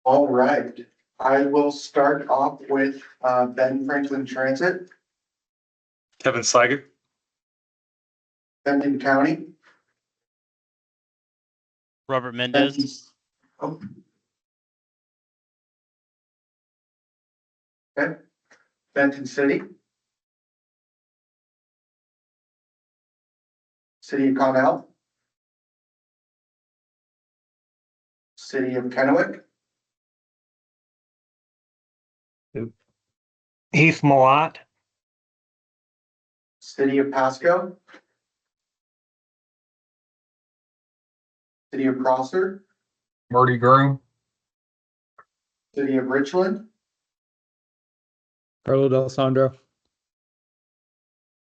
All right, I will start off with Benton-Franklin Transit, Kevin Slager. Benton County. Robert Mendez. Oh. Okay, Benton City. City of Connell. City of Kennewick. Heath Malott. City of Pasco. City of Prosser. Marty Groom. City of Richland. Carlo D'Alessandro.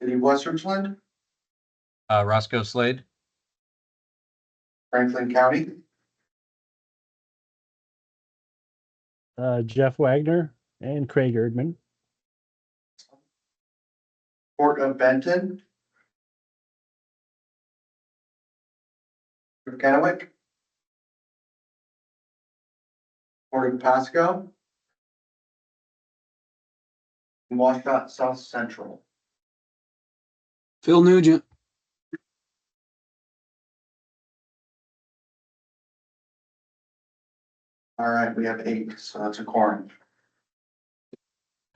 City of West Richland. Roscoe Slade. Franklin County. Jeff Wagner and Craig Erdman. Port of Benton. Of Kennewick. Port of Pasco. And Washtenaw South Central. Phil Nugent. All right, we have 8, so that's a quorum.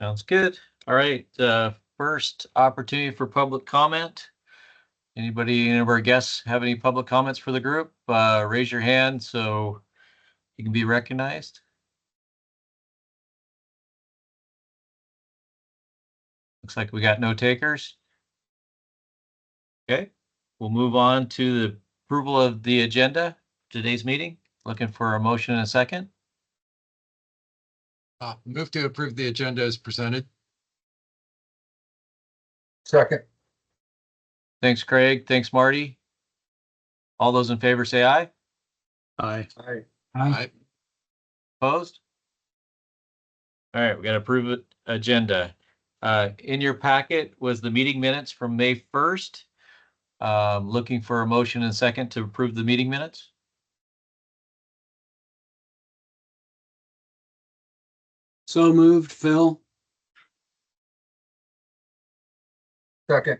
Sounds good. All right, first opportunity for public comment. Anybody, any of our guests have any public comments for the group? Raise your hand so you can be recognized. Looks like we got no takers. Okay, we'll move on to the approval of the agenda, today's meeting. Looking for a motion and a second. Move to approve the agenda as presented. Second. Thanks, Craig. Thanks, Marty. All those in favor say aye. Aye. Aye. Opposed? All right, we got to approve it agenda. In your packet was the meeting minutes from May 1st. Looking for a motion and second to approve the meeting minutes. So moved, Phil. Second.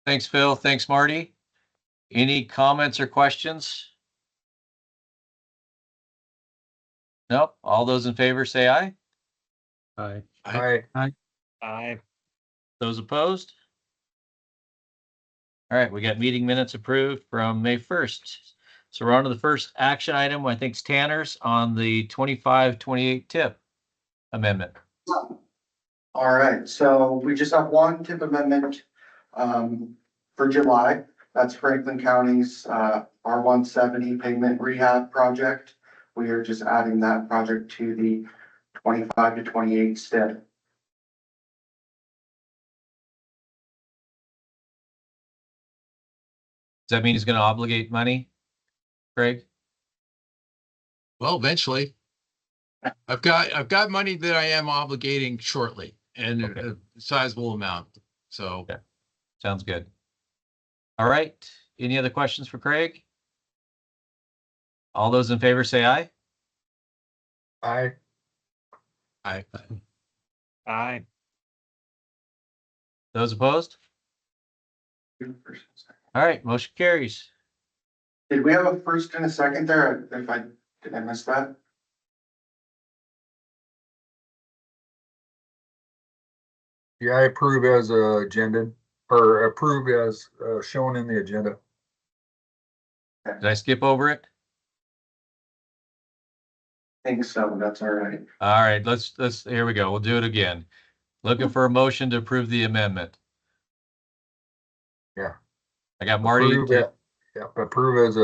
Thanks, Phil. Thanks, Marty. Any comments or questions? Nope. All those in favor say aye. Aye. Aye. Aye. Those opposed? All right, we got meeting minutes approved from May 1st. So we're on to the first action item, I think it's Tanner's on the 25-28 tip amendment. All right, so we just have one tip amendment for July. That's Franklin County's R170 pavement rehab project. We are just adding that project to the 25-28 step. Does that mean he's going to obligate money, Greg? Well, eventually. I've got money that I am obligating shortly and Okay. a sizable amount. So Okay. Sounds good. All right. Any other questions for Craig? All those in favor say aye. Aye. I Aye. Those opposed? All right, motion carries. Did we have a first and a second there? Did I miss that? Yeah, I approve as agenda or approve as shown in the agenda. Did I skip over it? Think so, that's all right. All right, let's here we go. We'll do it again. Looking for a motion to approve the amendment. Yeah. I got Marty. Approve it. Yeah, approve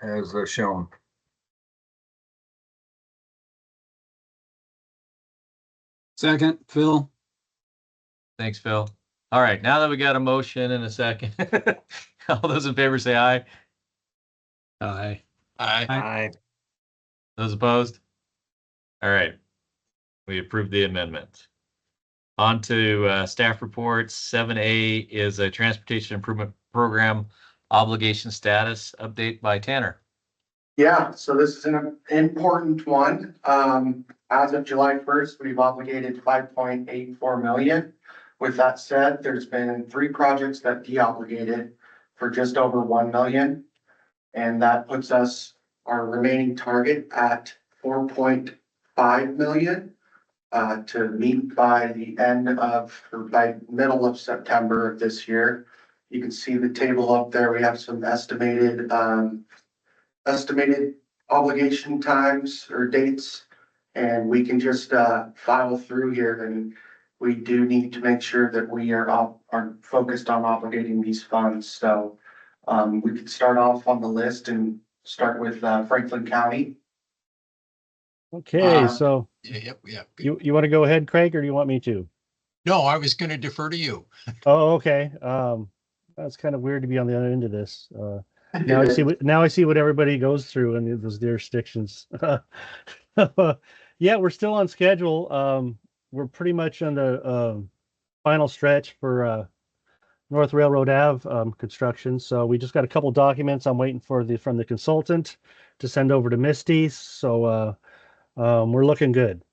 as shown. Second, Phil. Thanks, Phil. All right, now that we got a motion and a second, all those in favor say aye. Aye. Aye. Those opposed? All right, we approve the amendment. On to staff reports. 7A is a transportation improvement program obligation status update by Tanner. Yeah, so this is an important one. As of July 1st, we've obligated 5.84 million. With that said, there's been 3 projects that de-obligated for just over 1 million. And that puts us, our remaining target at 4.5 million to meet by the end of, or by middle of September of this year. You can see the table up there. We have some estimated obligation times or dates. And we can just file through here, and we do need to make sure that we are focused on obligating these funds. So we could start off on the list and start with Franklin County. Okay, so Yep. you want to go ahead, Craig, or do you want me to? No, I was going to defer to you. Oh, okay. That's kind of weird to be on the other end of this. Now I see what everybody goes through in those jurisdictions. Yeah, we're still on schedule. We're pretty much on the final stretch for North Railroad Ave construction. So we just got a couple documents. I'm waiting for from the consultant to send over to Misty. So we're looking good.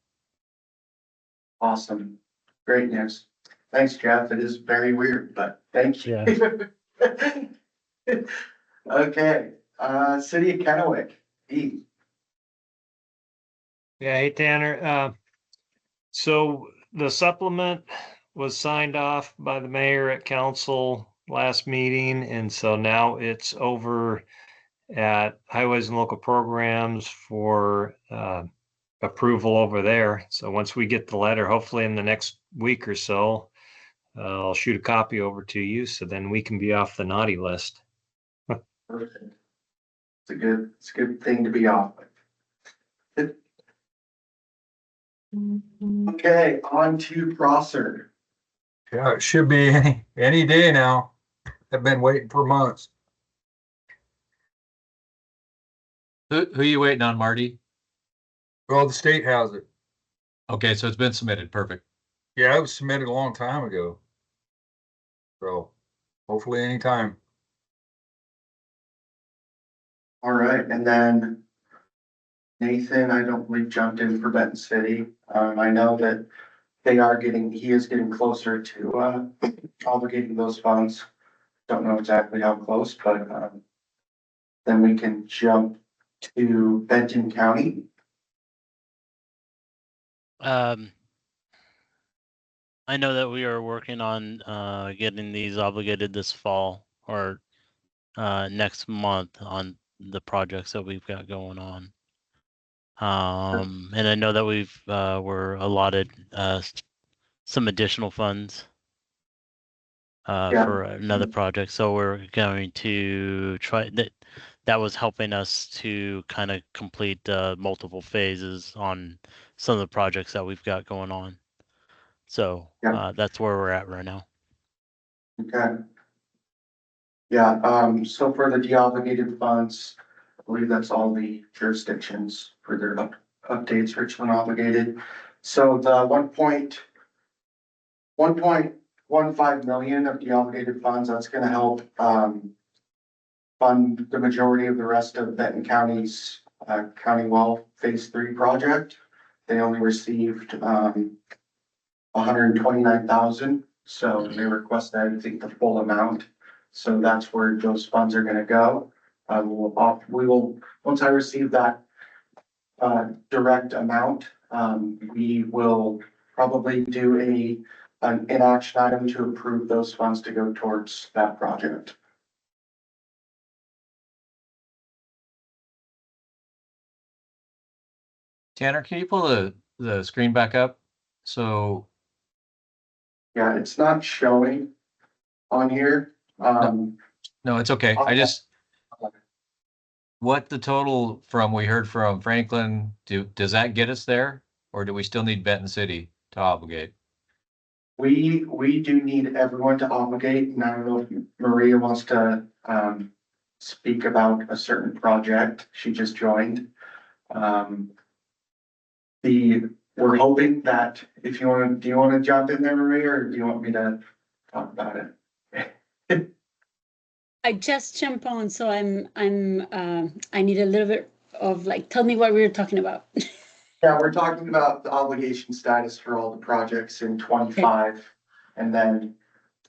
Awesome. Great news. Thanks, Jeff. It is very weird, but thank you. Yeah. Okay, City of Kennewick, E. Yeah, hey Tanner. So the supplement was signed off by the mayor at council last meeting, and so now it's over at Highways and Local Programs for approval over there. So once we get the letter, hopefully in the next week or so, I'll shoot a copy over to you, so then we can be off the naughty list. Perfect. It's a good thing to be off with. Okay, on to Prosser. Yeah, it should be any day now. I've been waiting for months. Who are you waiting on, Marty? Well, the state has it. Okay, so it's been submitted. Perfect. Yeah, it was submitted a long time ago. So hopefully anytime. All right, and then Nathan, I don't believe jumped in for Benton City. I know that he is getting closer to obligating those funds. Don't know exactly how close, but then we can jump to Benton County. I know that we are working on getting these obligated this fall or next month on the projects that we've got going on. And I know that we're allotted some additional funds for another project. So we're going to try that was helping us to kind of complete multiple phases on some of the projects that we've got going on. So that's where we're at right now. Okay. Yeah, so for the de-obligated funds, I believe that's all the jurisdictions for their updates, Richland obligated. So the 1.15 million of de-obligated funds, that's gonna help fund the majority of the rest of Benton County's County Well Phase 3 project. They only received 129,000, so they requested, I think, the full amount. So that's where those funds are gonna go. We will, once I receive that direct amount, we will probably do an action item to approve those funds to go towards that project. Tanner, can you pull the screen back up? So Yeah, it's not showing on here. no, it's okay. What the total we heard from Franklin, does that get us there? Or do we still need Benton City to obligate? We do need everyone to obligate, and I don't know if Maria wants to speak about a certain project. She just joined. We're hoping that if you want to, do you want to jump in there, Maria, or do you want me to talk about it? I just jumped on, so I need a little bit of like, tell me what we were talking about. Yeah, we're talking about the obligation status for all the projects in 25. And then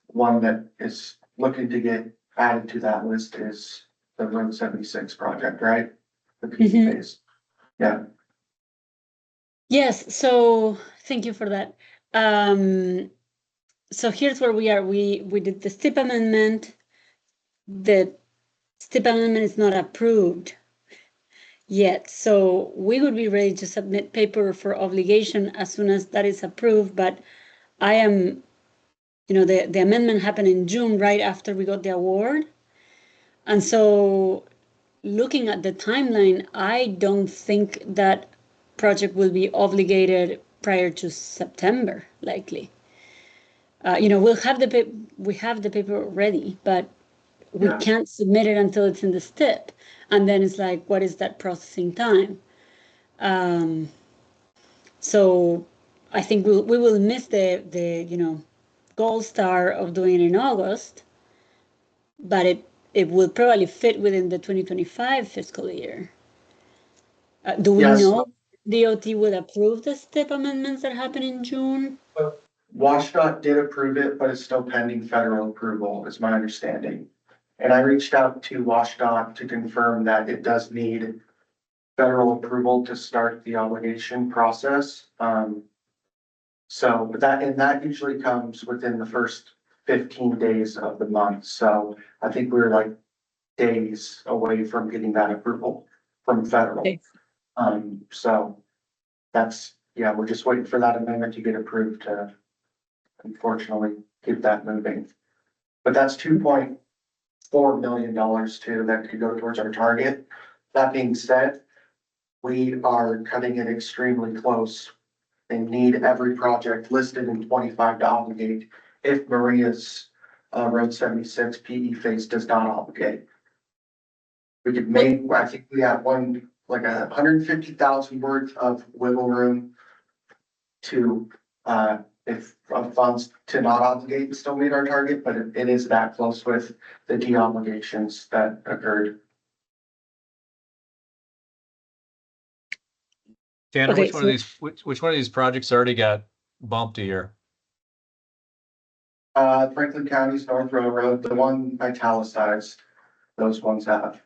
one that is looking to get added to that list is the Road 76 project, right? The P Mhm. phase. Yeah, Yes, so thank you for that. So here's where we are. We did the STIP amendment. The STIP amendment is not approved yet, so we would be ready to submit paper for obligation as soon as that is approved, but I am, the amendment happened in June, right after we got the award. And so looking at the timeline, I don't think that project will be obligated prior to September, likely. We have the paper ready, but we Yeah. can't submit it until it's in the STIP. And then it's like, what is that processing time? So I think we will miss the gold star of doing it in August, but it will probably fit within the 2025 fiscal year. Do we Yes. know DOT will approve the STIP amendments that happen in June? WashDOT did approve it, but it's still pending federal approval, is my understanding. And I reached out to WashDOT to confirm that it does need federal approval to start the obligation process. So that usually comes within the first 15 days of the month. So I think we're like days away from getting that approval from federal. Okay. So we're just waiting for that amendment to get approved to unfortunately keep that moving. But that's $2.4 million too, that could go towards our target. That being said, we are cutting it extremely close. They need every project listed in 25 to obligate if Maria's Road 76 PE phase does not obligate. We could I think we have like 150,000 worth of wiggle room to, if of funds to not obligate and still meet our target, but it is that close with the de-obligations that occurred. Tanner, Okay, which one of these projects already got bumped a year? Franklin County's North Railroad, the one italicized, those ones have,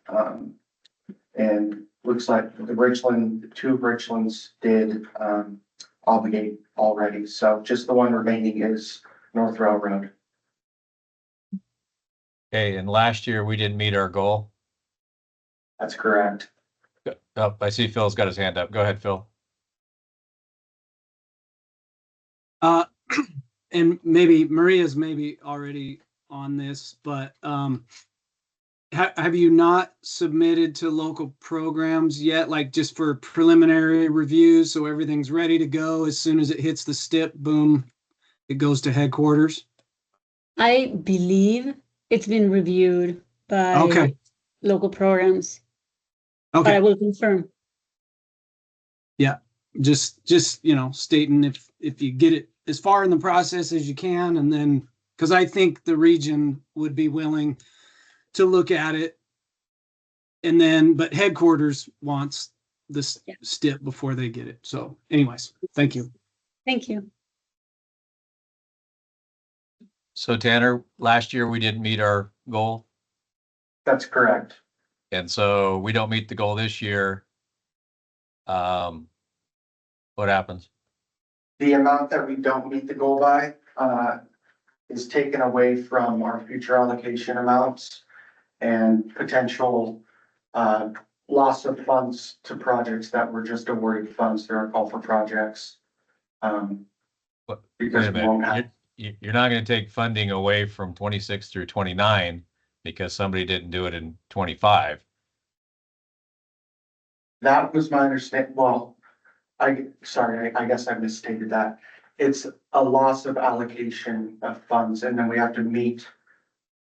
and looks like two of Richlands did, obligate already. So just the one remaining is North Railroad. Okay, and last year we didn't meet our goal. That's correct. Oh, I see Phil's got his hand up. Go ahead, Phil. And maybe Maria's maybe already on this, but have you not submitted to local programs yet, like just for preliminary reviews, so everything's ready to go as soon as it hits the STIP, boom, it goes to headquarters? I believe it's been reviewed by local programs, but I will confirm. Yeah, just stating if you get it as far in the process as you can, and then because I think the region would be willing to look at it, and then but headquarters wants this STIP before they get it. So anyways, thank you. Thank you. So Tanner, last year we didn't meet our goal. That's correct. And so we don't meet the goal this year. What happens? The amount that we don't meet the goal by, is taken away from our future allocation amounts and potential, loss of funds to projects that were just awarded funds through our call for projects. Because Wait a we won't have. minute. You're not going to take funding away from 26 through 29 because somebody didn't do it in 25. That was my understanding. Well, I guess I misstated that. It's a loss of allocation of funds, and then we have to meet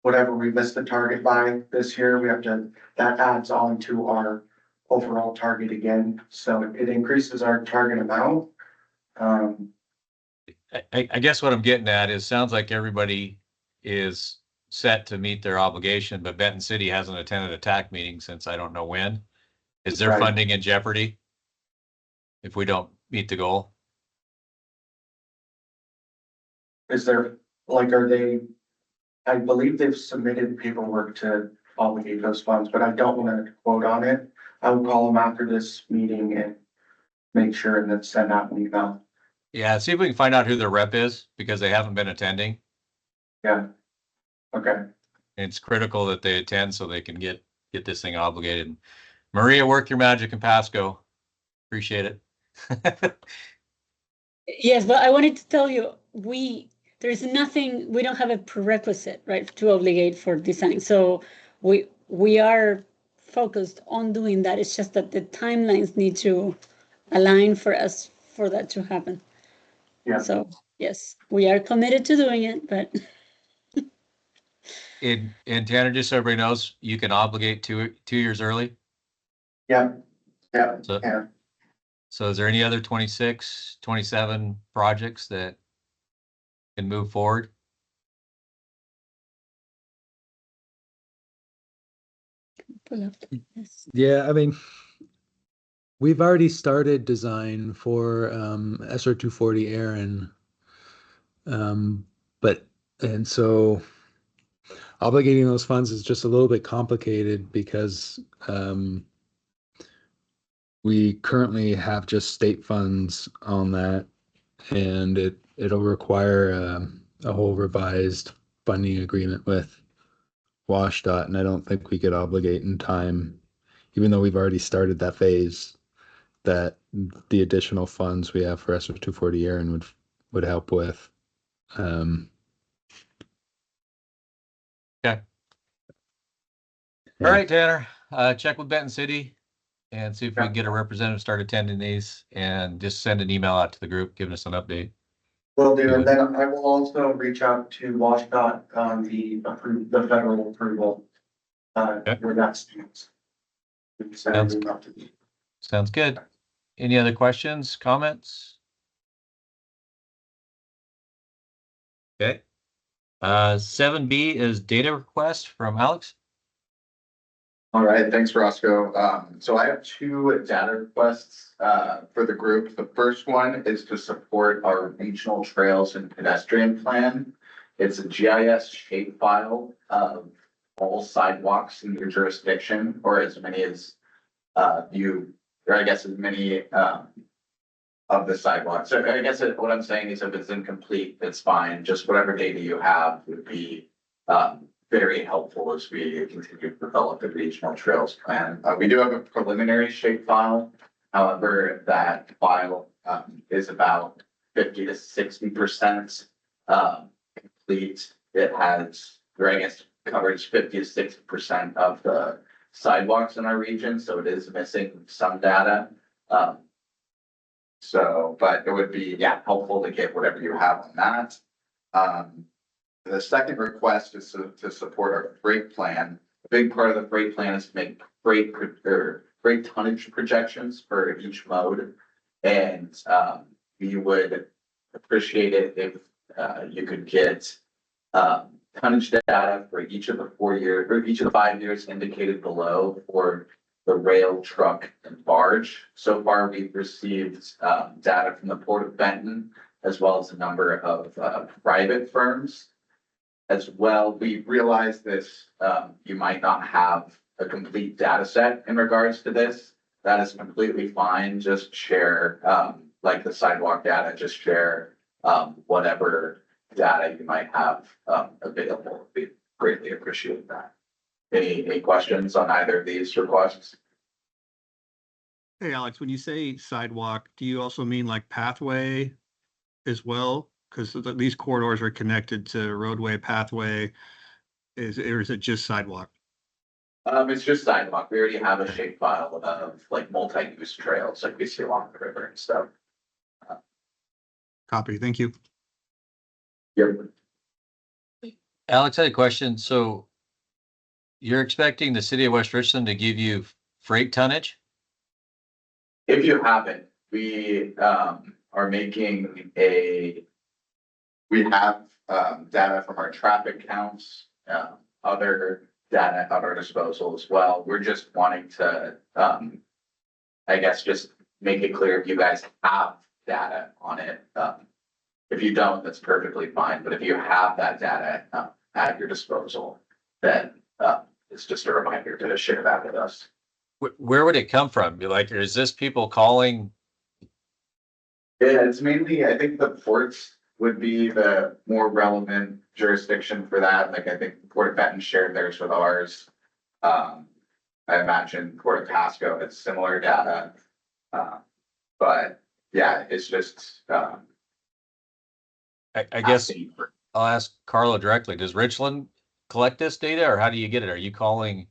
whatever we missed the target by this year. That adds on to our overall target again. So it increases our target amount. I guess what I'm getting at is sounds like everybody is set to meet their obligation, but Benton City hasn't attended a TAC meeting since I don't know when. Is their Right. funding in jeopardy if we don't meet the goal? Is there, like, are they, I believe they've submitted paperwork to obligate those funds, but I don't want to quote on it. I will call them after this meeting and make sure and then send out an email. Yeah, see if we can find out who their rep is because they haven't been attending. Yeah. Okay. And it's critical that they attend so they can get this thing obligated. Maria, work your magic in Pasco. Appreciate it. Yes, but I wanted to tell you, there's nothing, we don't have a prerequisite, right, to obligate for design. So we are focused on doing that. It's just that the timelines need to align for us for that to happen. Yeah. So yes, we are committed to doing it, but And Tanner, just so everybody knows, you can obligate 2 years early. Yeah. Yeah. So, Yeah. so is there any other 26, 27 projects that can move forward? pull up. Yes. Yeah, I mean, we've already started design for SR 240 Aaron. But and so obligating those funds is just a little bit complicated because we currently have just state funds on that, and it'll require a whole revised funding agreement with WashDOT, and I don't think we could obligate in time, even though we've already started that phase, that the additional funds we have for SR 240 Aaron would help with. Okay. Yeah. All right, Tanner, check with Benton City and see if we can get a representative start attending these and just send an email out to the group, giving us an update. Will do, and then I will also reach out to WashDOT on the federal approval. Where that stands. Sounds good. Any other questions, comments? Okay. 7B is data request from Alex. All right, thanks, Roscoe. So I have 2 data requests for the group. The first one is to support our regional trails and pedestrian plan. It's a GIS shapefile of all sidewalks in your jurisdiction, or as many as as many of the sidewalks. So I guess what I'm saying is if it's incomplete, it's fine. Just whatever data you have would be very helpful as we continue to develop the regional trails plan. We do have a preliminary shapefile. However, that file is about 50 to 60% complete. It has, or I guess, covers 50 to 60% of the sidewalks in our region, so it is missing some data. But it would be, helpful to get whatever you have on that. The second request is to support our freight plan. A big part of the freight plan is to make freight tonnage projections for each mode. And we would appreciate it if you could get tonnage data for each of the 4 years or each of the 5 years indicated below for the rail, truck, and barge. So far, we've received data from the Port of Benton, as well as a number of private firms. As well, we realize this, you might not have a complete data set in regards to this. That is completely fine. Just share, like the sidewalk data, just share whatever data you might have available. We greatly appreciate that. Any questions on either of these requests? Hey, Alex, when you say sidewalk, do you also mean like pathway as well? Because these corridors are connected to roadway, pathway, or is it just sidewalk? It's just sidewalk. We already have a shapefile of like multi-use trails like we see along the river and stuff. Copy, thank you. Yep. Alex, I had a question. So you're expecting the city of West Richland to give you freight tonnage? If you haven't, we are making we have data from our traffic counts, other data at our disposal as well. We're just wanting to I guess just make it clear if you guys have data on it. If you don't, that's perfectly fine, but if you have that data at your disposal, then it's just a reminder to share that with us. Where would it come from? Like, is this people calling? Yeah, it's mainly, I think the ports would be the more relevant jurisdiction for that. Like, I think the Port of Benton shared theirs with ours. I imagine Port of Pasco has similar data. But yeah, it's just, I guess I'll ask Carlo directly. Does Richland collect this data, or how do you get it? Are you calling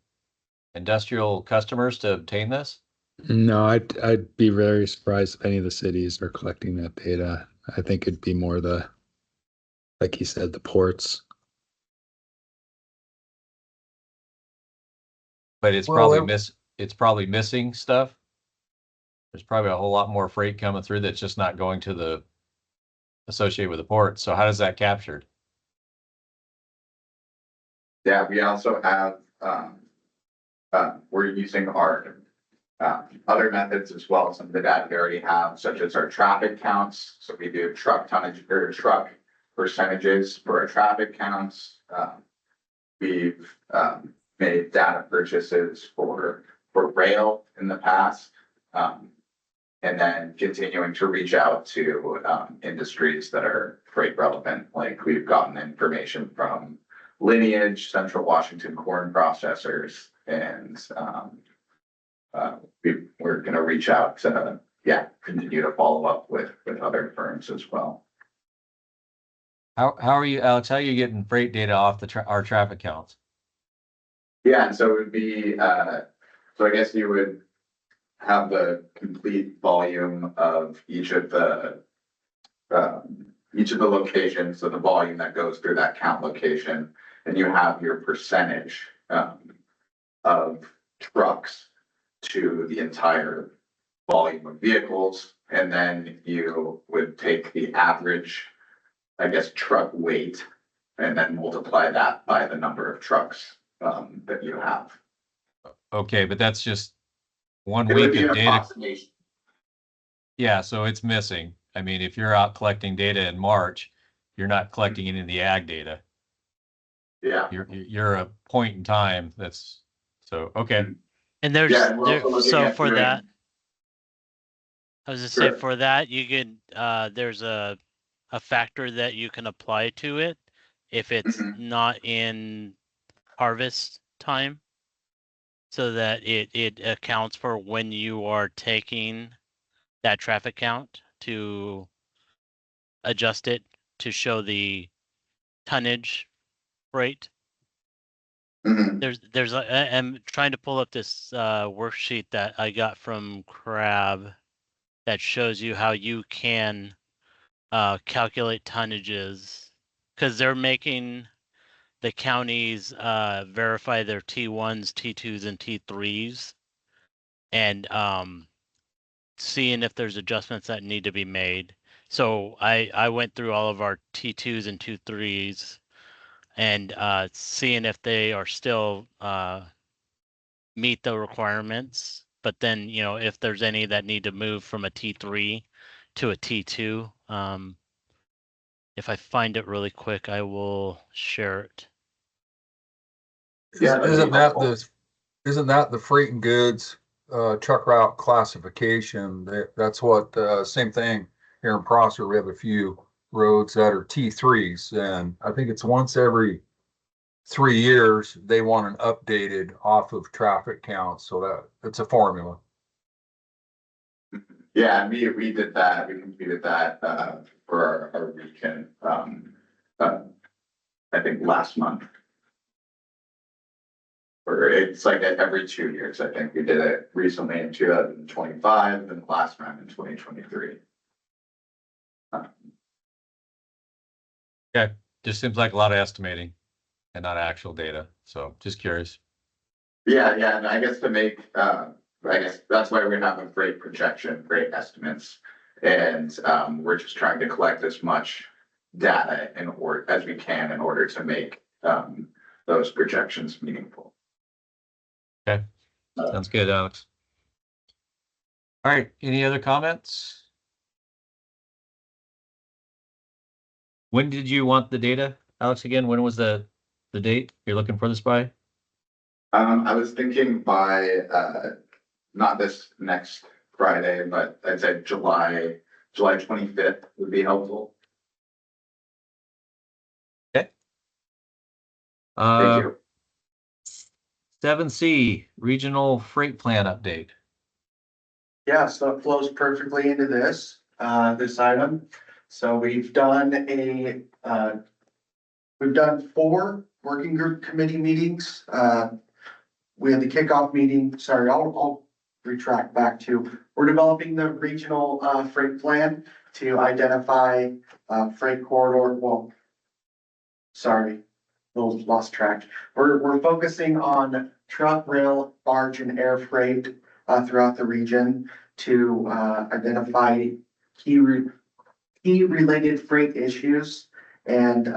industrial customers to obtain this? No, I'd be very surprised if any of the cities are collecting that data. I think it'd be more the, like you said, the ports. But it's probably missing stuff. There's probably a whole lot more freight coming through that's just not going to the associated with the port. So how does that captured? yeah, we also have, we're using our other methods as well. Some of the data we already have, such as our traffic counts. So we do truck tonnage or truck percentages for our traffic counts. We've made data purchases for rail in the past. And then continuing to reach out to industries that are freight relevant. Like we've gotten information from Lineage, Central Washington corn processors, and we're going to reach out to continue to follow up with other firms as well. How are you, Alex? How are you getting freight data off our traffic counts? Yeah, and so it would be so I guess you would have the complete volume of each of the locations, so the volume that goes through that count location, and you have your percentage of trucks to the entire volume of vehicles, and then you would take the average, I guess, truck weight, and then multiply that by the number of trucks that you have. Okay, but that's just 1 It would week be of an data. approximation. Yeah, so it's missing. I mean, if you're out collecting data in March, you're not collecting any of the ag data. Yeah. You're a point in time. That's so okay. And there's Yeah, and we're also looking so at for doing- that, I was just Sure. say for that you can there's a factor that you can apply to it if it's not in harvest time, so that it accounts for when you are taking that traffic count to adjust it to show the tonnage rate. Mhm. I'm trying to pull up this worksheet that I got from Crab that shows you how you can calculate tonnages, because they're making the counties verify their T1s, T2s, and T3s, and seeing if there's adjustments that need to be made. So I went through all of our T2s and T3s and seeing if they are still meet the requirements. But then, you know, if there's any that need to move from a T3 to a T2, if I find it really quick, I will share it. Yeah, Isn't that the freight and goods truck route classification? That's what same thing here in Prosser. We have a few roads that are T3s, and I think it's once every 3 years they want an updated off of traffic counts, so that it's a formula. Yeah, and we did that. We completed that for our region. I think last month. Or it's like every 2 years. I think we did it recently in 2025 and the last round in 2023. Okay, just seems like a lot of estimating and not actual data. So just curious. Yeah, and I guess to make, I guess that's why we have a freight projection, freight estimates. And we're just trying to collect as much data as we can in order to make those projections meaningful. Okay, sounds good, Alex. All right, any other comments? When did you want the data, Alex, again? When was the date you're looking for this by? I was thinking by, not this next Friday, but I'd say July 25th would be helpful. Okay. Thank you. 7C, Regional Freight Plan Update. Yeah, so it flows perfectly into this item. So we've done 4 working group committee meetings. We had the kickoff meeting, sorry, I'll retract back to, we're developing the regional freight plan to identify freight corridor, well, sorry, lost track. We're focusing on truck, rail, barge, and air freight throughout the region to identify key related freight issues. And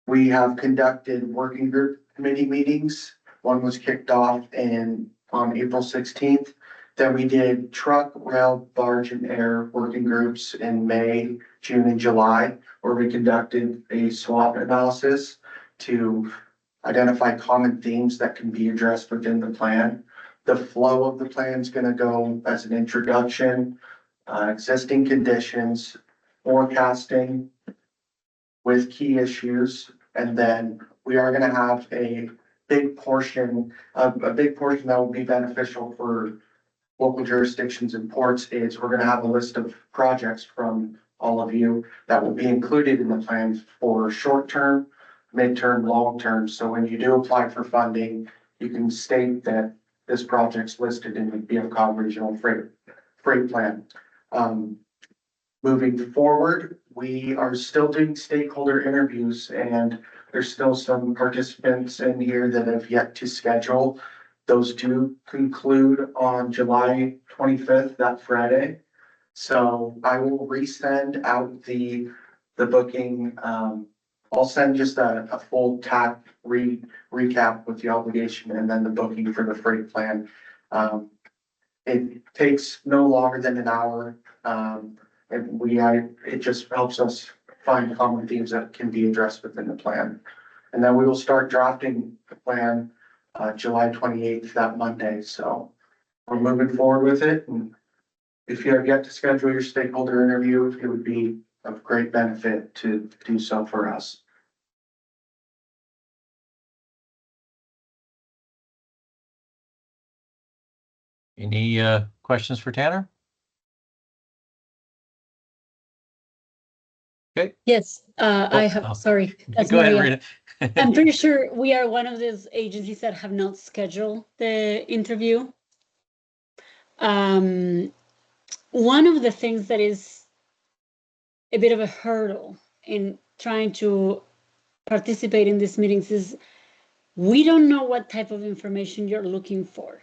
we have conducted working group committee meetings. One was kicked off on April 16th. Then we did truck, rail, barge, and air working groups in May, June, and July, where we conducted a SWOT analysis to identify common themes that can be addressed within the plan. The flow of the plan is going to go as an introduction, existing conditions, forecasting with key issues, and then we are going to have a big portion that will be beneficial for local jurisdictions and ports is we're going to have a list of projects from all of you that will be included in the plan for short-term, mid-term, long-term. So when you do apply for funding, you can state that this project's listed in the BFCOG regional freight plan. Moving forward, we are still doing stakeholder interviews, and there's still some participants in here that have yet to schedule. Those do conclude on July 25th, that Friday. So I will resend out the booking. I'll send just a full TAC recap with the obligation and then the booking for the freight plan. It takes no longer than an hour. And it just helps us find common themes that can be addressed within the plan. And then we will start drafting the plan July 28th, that Monday. So we're moving forward with it. And if you have yet to schedule your stakeholder interview, it would be of great benefit to do so for us. Any questions for Tanner? Okay. Yes, I have, sorry. That's Go ahead, Maria. Rita. I'm pretty sure we are one of those agencies that have not scheduled the interview. One of the things that is a bit of a hurdle in trying to participate in these meetings is we don't know what type of information you're looking for.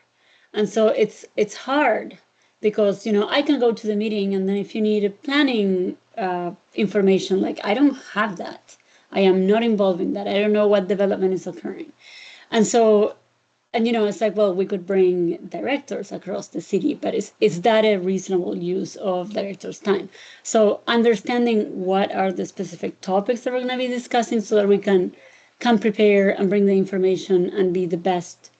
And so it's hard because, I can go to the meeting and then if you need a planning information, like I don't have that. I am not involved in that. I don't know what development is occurring. And so, it's like, well, we could bring directors across the city, but is that a reasonable use of directors' time? So understanding what are the specific topics that we're going to be discussing so that we can prepare and bring the information and be the best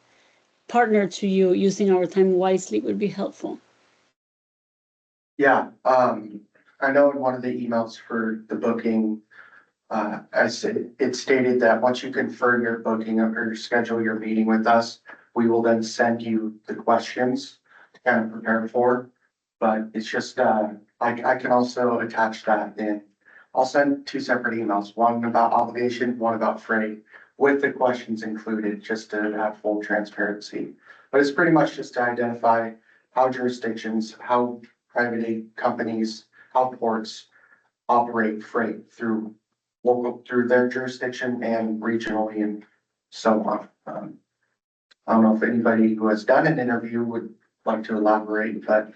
partner to you using our time wisely would be helpful. Yeah, I know in one of the emails for the booking, it stated that once you confirm your booking or schedule your meeting with us, we will then send you the questions to kind of prepare for. But it's just, I can also attach that in. I'll send 2 separate emails, one about obligation, one about freight, with the questions included, just to have full transparency. But it's pretty much just to identify how jurisdictions, how private companies, how ports operate freight through their jurisdiction and regionally and so on. I don't know if anybody who has done an interview would like to elaborate, but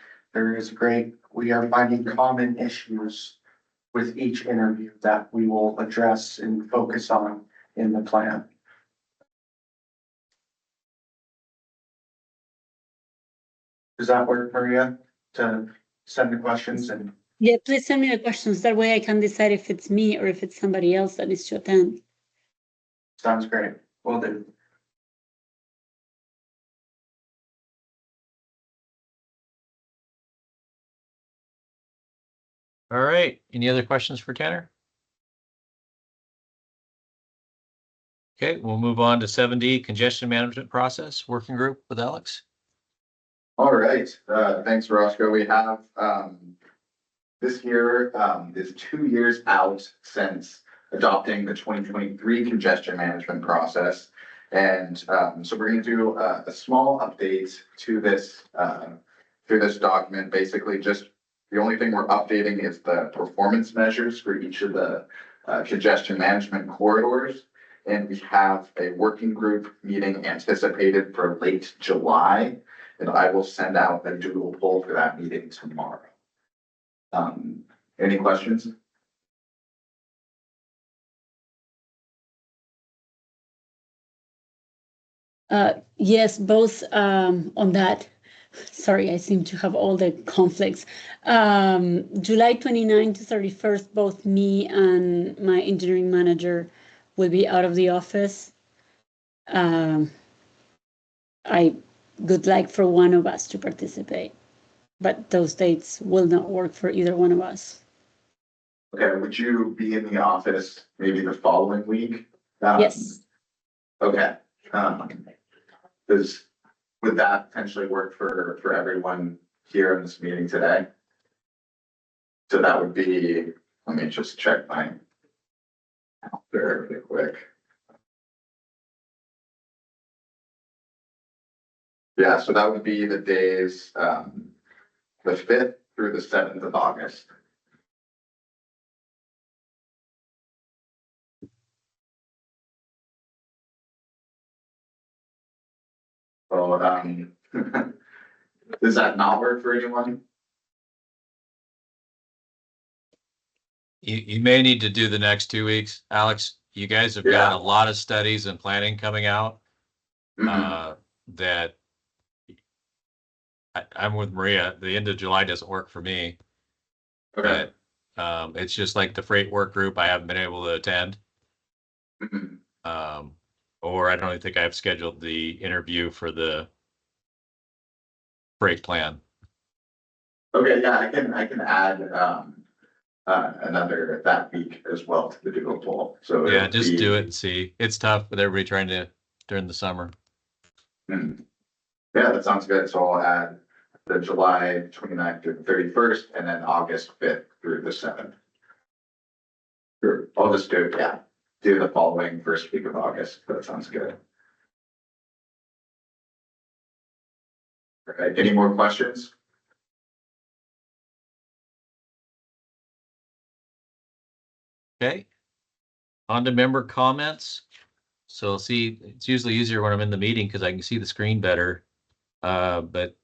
we are finding common issues with each interview that we will address and focus on in the plan. Does that work, Maria, to send the questions and? Yeah, please send me the questions. That way I can decide if it's me or if it's somebody else that needs to attend. Sounds great. Well then. All right. Any other questions for Tanner? Okay, we'll move on to 7D, congestion management process, working group with Alex. All right, thanks, Roscoe. We have, this year, is 2 years out since adopting the 2023 congestion management process. And, so we're gonna do a small update to this, through this document. Basically, just the only thing we're updating is the performance measures for each of the congestion management corridors. And we have a working group meeting anticipated for late July. And I will send out a doodle poll for that meeting tomorrow. Any questions? Yes, both on that. Sorry, I seem to have all the conflicts. July 29 to 31st, both me and my engineering manager will be out of the office. I would like for one of us to participate, but those dates will not work for either one of us. Okay, would you be in the office maybe the following week? Yes. Okay, would that potentially work for everyone here in this meeting today? So that would be, let me just check my calendar really quick. Yeah, so that would be the days, the 5th through the 7th of August. So, does that not work for anyone? You may need to do the next 2 weeks. Alex, you guys have got a lot of studies and planning coming out. That I'm with Maria. The end of July doesn't work for me. Okay. But it's just like the freight work group I haven't been able to attend. Or I don't even think I've scheduled the interview for the freight plan. Okay, yeah, I can add another that week as well to the doodle poll. So yeah, just do it and see. It's tough with everybody trying to during the summer. Yeah, that sounds good. So I'll add the July 29th through the 31st and then August 5th through the 7th. Sure, I'll just do it, yeah. Do the following first week of August. That sounds good. All right, any more questions? Okay. On to member comments. So see, it's usually easier when I'm in the meeting because I can see the screen better. But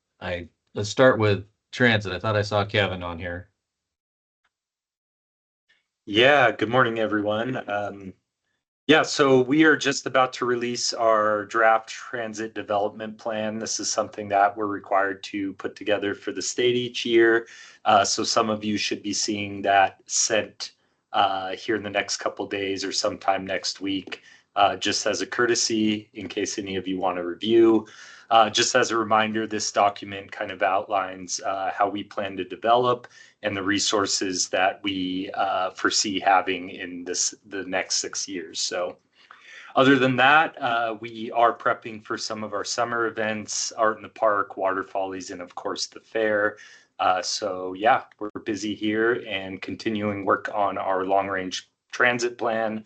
let's start with transit. I thought I saw Kevin on here. Yeah, good morning, everyone. Yeah, so we are just about to release our draft transit development plan. This is something that we're required to put together for the state each year. So some of you should be seeing that sent here in the next couple days or sometime next week, just as a courtesy in case any of you want to review. Just as a reminder, this document kind of outlines how we plan to develop and the resources that we foresee having in the next 6 years. So other than that, we are prepping for some of our summer events, Art in the Park, Water Follies, and of course the fair. So yeah, we're busy here and continuing work on our long range transit plan,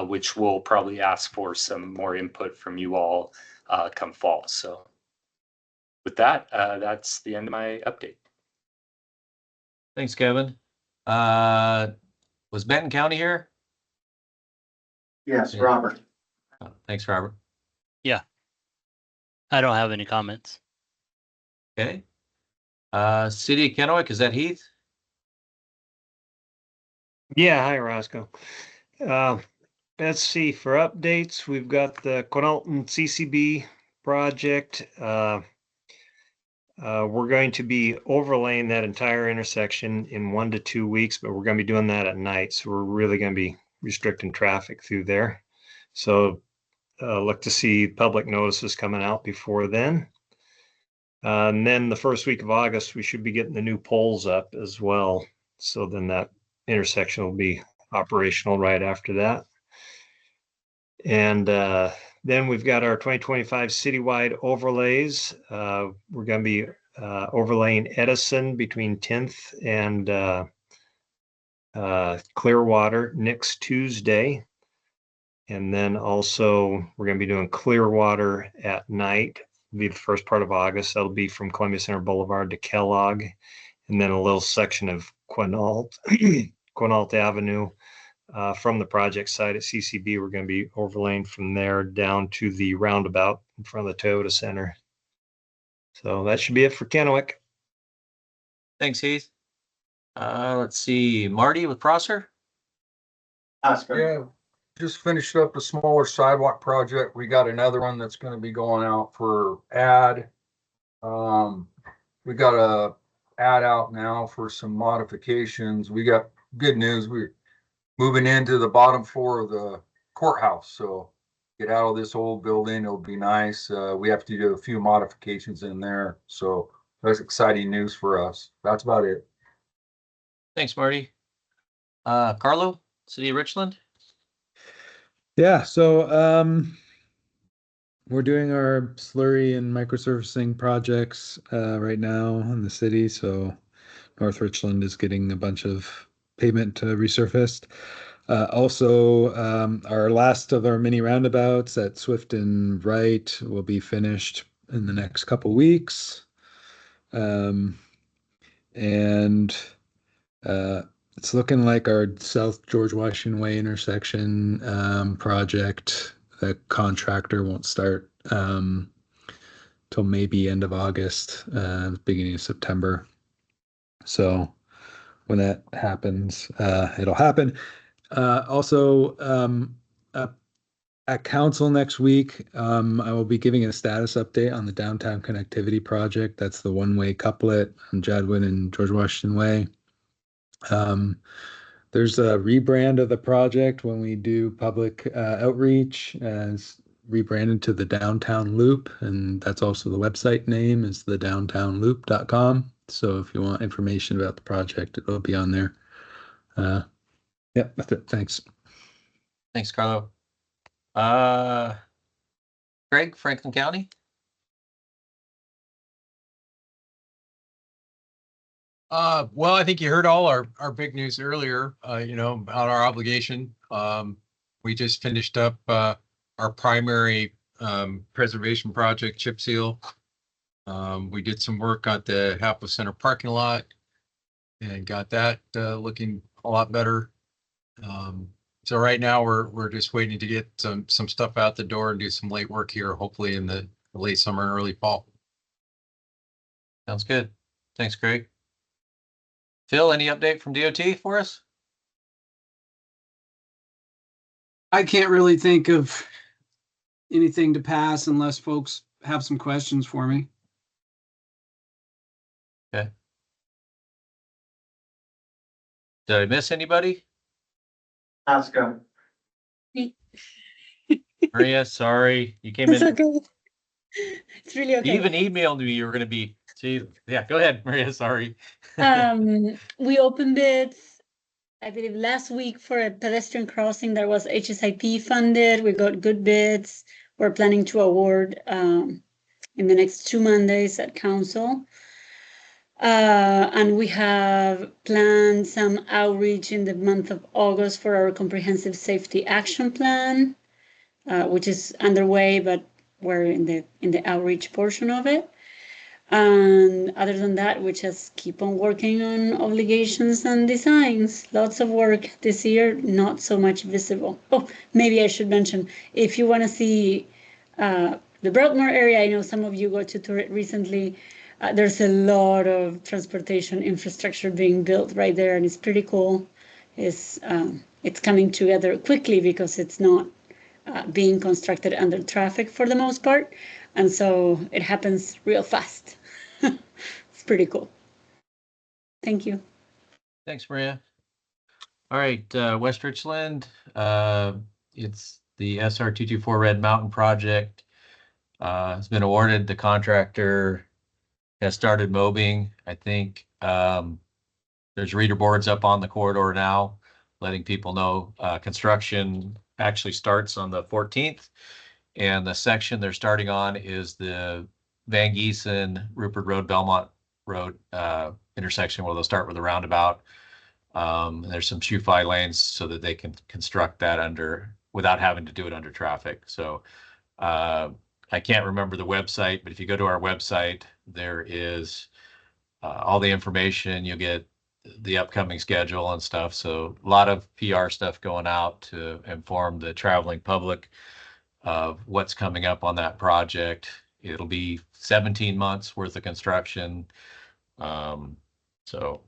which will probably ask for some more input from you all come fall. So with that, that's the end of my update. Thanks, Kevin. Was Benton County here? Yes, Robert. Thanks, Robert. Yeah. I don't have any comments. Okay. City of Kennewick, is that Heath? Yeah, hi, Roscoe. Let's see, for updates, we've got the Quinalton CCB project. We're going to be overlaying that entire intersection in 1 to 2 weeks, but we're going to be doing that at night. So we're really going to be restricting traffic through there. So look to see public notices coming out before then. And then the first week of August, we should be getting the new poles up as well. So then that intersection will be operational right after that. And then we've got our 2025 citywide overlays. We're going to be overlaying Edison between 10th and Clearwater next Tuesday. And then also we're going to be doing Clearwater at night. It'll be the first part of August. That'll be from Columbia Center Boulevard to Kellogg. And then a little section of Quinault, Quinault Avenue. From the project site at CCB, we're going to be overlaying from there down to the roundabout in front of the Toyota Center. So that should be it for Kennewick. Thanks, Heath. Let's see, Marty with Prosser. Yeah, just finished up a smaller sidewalk project. We got another one that's going to be going out for ad. We got a ad out now for some modifications. We got good news. We're moving into the bottom floor of the courthouse. So get out of this old building. It'll be nice. We have to do a few modifications in there. So that's exciting news for us. That's about it. Thanks, Marty. Carlo, City of Richland. Yeah, so we're doing our slurry and microsurfacing projects right now in the city. So North Richland is getting a bunch of pavement resurfaced. Also, our last of our mini roundabouts at Swift and Wright will be finished in the next couple weeks. And it's looking like our South George Washington Way intersection project, the contractor won't start till maybe end of August, beginning of September. So when that happens, it'll happen. Also, at council next week, I will be giving a status update on the downtown connectivity project. That's the one-way couplet on Jadwin and George Washington Way. There's a rebrand of the project when we do public outreach, as rebranded to the Downtown Loop, and that's also the website name is thedowntownloop.com. So if you want information about the project, it'll be on there. Yeah, that's it. Thanks. Thanks, Carlo. Greg, Franklin County. Well, I think you heard all our big news earlier, about our obligation. We just finished up our primary preservation project, chip seal. We did some work at the Halfway Center parking lot and got that looking a lot better. So right now we're just waiting to get some stuff out the door and do some late work here, hopefully in the late summer and early fall. Sounds good. Thanks, Greg. Phil, any update from DOT for us? I can't really think of anything to pass unless folks have some questions for me. Okay. Did I miss anybody? Oscar. Maria, sorry. You came It's in. okay. It's really okay. You even emailed me you were going to be. See, yeah, go ahead, Maria. Sorry. We opened bids, I believe, last week for a pedestrian crossing that was HSIP funded. We got good bids. We're planning to award in the next 2 Mondays at council. And we have planned some outreach in the month of August for our comprehensive safety action plan, which is underway, but we're in the outreach portion of it. And other than that, we just keep on working on obligations and designs. Lots of work this year, not so much visible. Oh, maybe I should mention, if you want to see the Broadmoor area, I know some of you got to tour it recently. There's a lot of transportation infrastructure being built right there, and it's pretty cool. It's coming together quickly because it's not being constructed under traffic for the most part, and so it happens real fast. It's pretty cool. Thank you. Thanks, Maria. All right, West Richland, it's the SR 224 Red Mountain project. Has been awarded. The contractor has started mobbing. I think there's reader boards up on the corridor now, letting people know construction actually starts on the 14th. And the section they're starting on is the Van Giesen, Rupert Road, Belmont Road intersection where they'll start with a roundabout. There's some shoe-fi lanes so that they can construct that without having to do it under traffic. So I can't remember the website, but if you go to our website, there is all the information. You'll get the upcoming schedule and stuff. So a lot of PR stuff going out to inform the traveling public of what's coming up on that project. It'll be 17 months worth of construction. So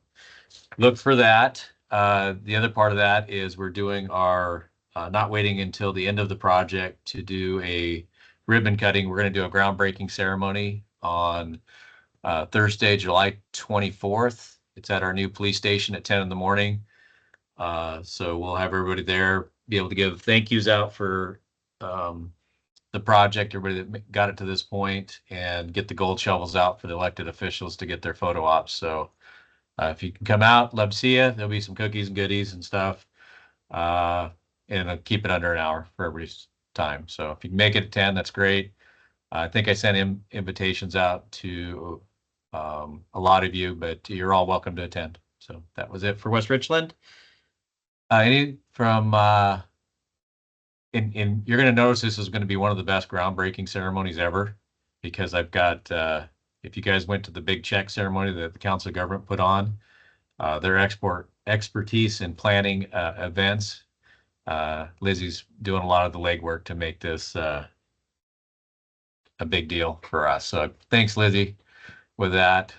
look for that. The other part of that is we're doing our, not waiting until the end of the project to do a ribbon cutting. We're going to do a groundbreaking ceremony on Thursday, July 24th. It's at our new police station at 10 in the morning. So we'll have everybody there, be able to give thank yous out for the project, everybody that got it to this point, and get the gold shovels out for the elected officials to get their photo ops. So if you can come out, love to see you. There'll be some cookies and goodies and stuff. And I'll keep it under an hour for everybody's time. So if you can make it at 10, that's great. I think I sent invitations out to a lot of you, but you're all welcome to attend. So that was it for West Richland. Any from you're going to notice this is going to be one of the best groundbreaking ceremonies ever, because I've got if you guys went to the big check ceremony that the Council of Government put on, their expertise in planning events. Lizzie's doing a lot of the legwork to make this a big deal for us. So thanks, Lizzie, with that,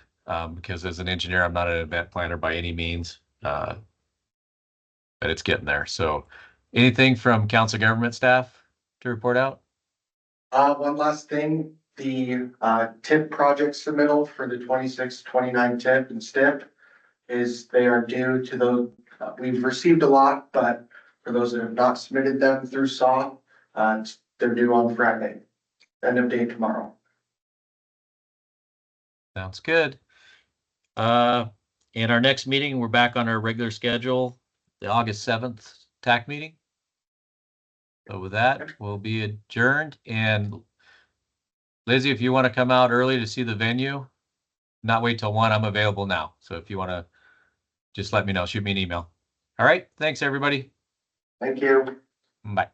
because as an engineer, I'm not an event planner by any means, but it's getting there. So anything from Council of Government staff to report out? One last thing, the TIP project submittal for the 26-29 TIP and STIP is they are due to the, we've received a lot, but for those that have not submitted them through SAW, they're due on Friday, end of day tomorrow. Sounds good. And our next meeting, we're back on our regular schedule, the August 7th TAC meeting. So with that, we'll be adjourned. And Lizzie, if you want to come out early to see the venue, not wait till 1, I'm available now. So if you want to just let me know, shoot me an email. All right. Thanks, everybody. Thank you. Bye.